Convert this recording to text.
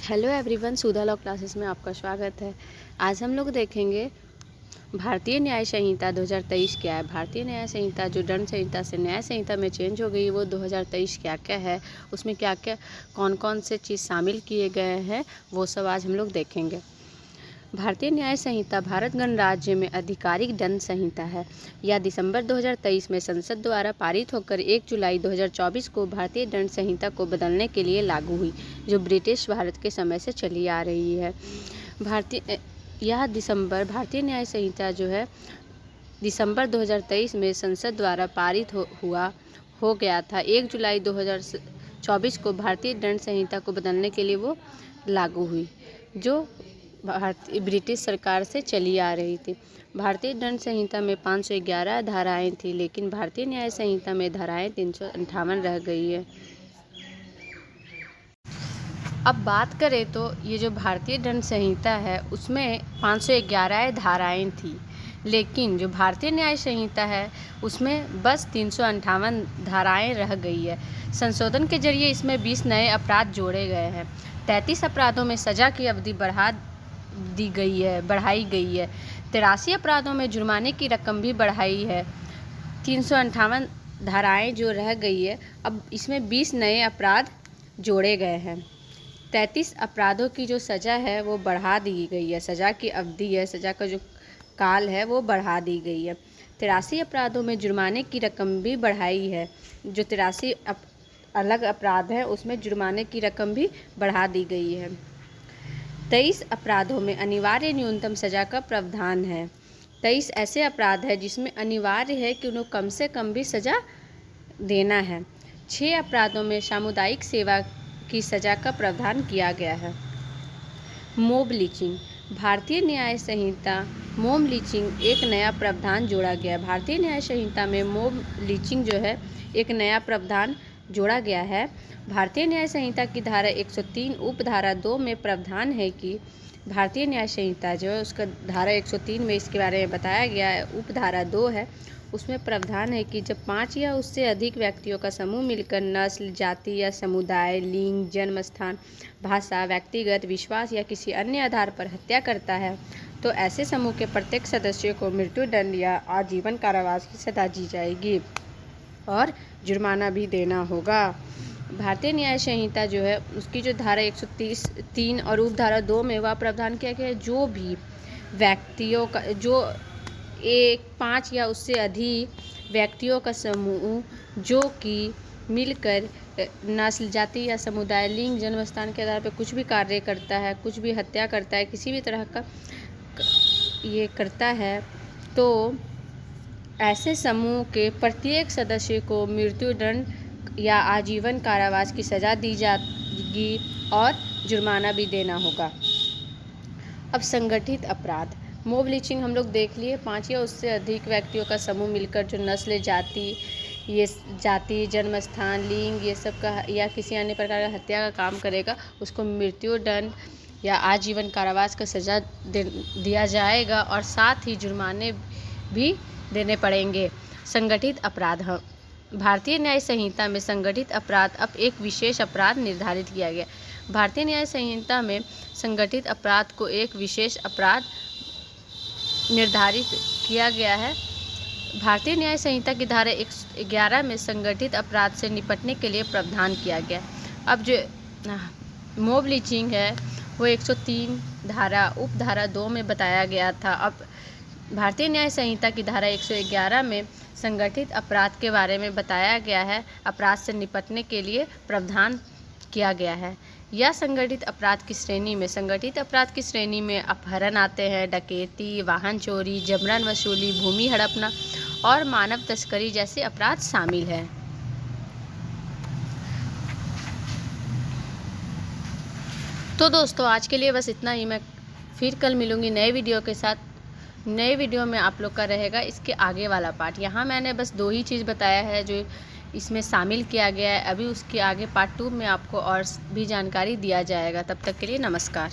Hello everyone, सुधा law classes में आपका स्वागत है। आज हम लोग देखेंगे भारतीय न्याय संहिता 2023 क्या है। भारतीय न्याय संहिता जो दंड संहिता से न्याय संहिता में चेंज हो गई वो 2023 क्या क्या है, उसमें क्या क्या कौन कौन से चीज़ शामिल किए गए हैं, वो सब आज हम लोग देखेंगे। भारतीय न्याय संहिता भारत गणराज्य में आधिकारिक दंड संहिता है। यह दिसंबर 2023 में संसद द्वारा पारित होकर 1 जुलाई 2024 को भारतीय दंड संहिता को बदलने के लिए लागू हुई, जो ब्रिटिश भारत के समय से चली आ रही है। भारतीय न्याय संहिता जो है दिसंबर 2023 में संसद द्वारा पारित हो गया था। 1 जुलाई 2024 को भारतीय दंड संहिता को बदलने के लिए वो लागू हुई, जो ब्रिटिश सरकार से चली आ रही थी। भारतीय दंड संहिता में 511 धाराएं थी, लेकिन भारतीय न्याय संहिता में धाराएं 358 रह गई है। अब बात करें तो ये जो भारतीय दंड संहिता है उसमें 511 धाराएं थी, लेकिन जो भारतीय न्याय संहिता है उसमें बस 358 धाराएं रह गई है। संशोधन के जरिए इसमें 20 नए अपराध जोड़े गए हैं। 33 अपराधों में सजा की अवधि बढ़ाई गई है। 83 अपराधों में जुर्माने की रकम भी बढ़ाई है। 358 धाराएं जो रह गई है, अब इसमें 20 नए अपराध जोड़े गए हैं। 33 अपराधों की जो सज़ा है वो बढ़ा दी गई है। सज़ा की अवधि है, सज़ा का जो काल है वो बढ़ा दी गई है। 83 अपराधों में जुर्माने की रकम भी बढ़ाई है। जो 83 अलग अपराध हैं उसमें जुर्माने की रकम भी बढ़ा दी गई है। 23 अपराधों में अनिवार्य न्यूनतम सज़ा का प्रावधान है। 23 ऐसे अपराध हैं जिसमें अनिवार्य है कि उन्हें कम से कम भी सज़ा देना है। 6 अपराधों में सामुदायिक सेवा की सज़ा का प्रावधान किया गया है। मॉब लिंचिंग, भारतीय न्याय संहिता मॉब लिंचिंग एक नया प्रावधान जोड़ा गया है। भारतीय न्याय संहिता में मॉब लिंचिंग जो है एक नया प्रावधान जोड़ा गया है। भारतीय न्याय संहिता की धारा 103 उपधारा 2 में प्रावधान है कि भारतीय न्याय संहिता जो है उसका धारा 103 में इसके बारे में बताया गया है। उपधारा 2 है, उसमें प्रावधान है कि जब 5 या उससे अधिक व्यक्तियों का समूह मिलकर नस्ल, जाति या समुदाय, लिंग, जन्म स्थान, भाषा, व्यक्तिगत विश्वास या किसी अन्य आधार पर हत्या करता है तो ऐसे समूह के प्रत्येक सदस्य को मृत्युदंड या आजीवन कारावास की सजा दी जाएगी और जुर्माना भी देना होगा। भारतीय न्याय संहिता जो है उसकी जो धारा 133 और उपधारा 2 में वह प्रावधान किया गया है, जो भी व्यक्तियों का जो 5 या उससे अधिक व्यक्तियों का समूह जो कि मिलकर नस्ल, जाति या समुदाय, लिंग, जन्म स्थान के आधार पर कुछ भी कार्य करता है, कुछ भी हत्या करता है, किसी भी तरह का ये करता है, तो ऐसे समूह के प्रत्येक सदस्य को मृत्युदंड या आजीवन कारावास की सज़ा दी जाएगी और जुर्माना भी देना होगा। अब संगठित अपराध, मॉब लिंचिंग हम लोग देख लिए। 5 या उससे अधिक व्यक्तियों का समूह मिलकर जो नस्ल, जाति, जन्म स्थान, लिंग ये सब का या किसी अन्य प्रकार का हत्या का काम करेगा उसको मृत्युदंड या आजीवन कारावास का सज़ा दिया जाएगा और साथ ही जुर्माने भी देने पड़ेंगे। संगठित अपराध, भारतीय न्याय संहिता में संगठित अपराध अब एक विशेष अपराध निर्धारित किया गया। भारतीय न्याय संहिता में संगठित अपराध को एक विशेष अपराध निर्धारित किया गया है। भारतीय न्याय संहिता की धारा 111 में संगठित अपराध से निपटने के लिए प्रावधान किया गया। अब जो मॉब लिंचिंग है वो 103 धारा उपधारा 2 में बताया गया था। अब भारतीय न्याय संहिता की धारा 111 में संगठित अपराध के बारे में बताया गया है। अपराध से निपटने के लिए प्रावधान किया गया है। यह संगठित अपराध की श्रेणी में अपहरण आते हैं, डकैती, वाहन चोरी, जबरन वसूली, भूमि हड़पना और मानव तस्करी जैसे अपराध शामिल हैं। तो दोस्तों आज के लिए बस इतना ही। मैं फिर कल मिलूँगी नए वीडियो के साथ। नए वीडियो में आप लोग का रहेगा इसके आगे वाला पार्ट। यहाँ मैंने बस 2 ही चीज़ बताया है जो इसमें शामिल किया गया है। अभी उसके आगे पार्ट 2 में आपको और भी जानकारी दिया जाएगा। तब तक के लिए नमस्कार।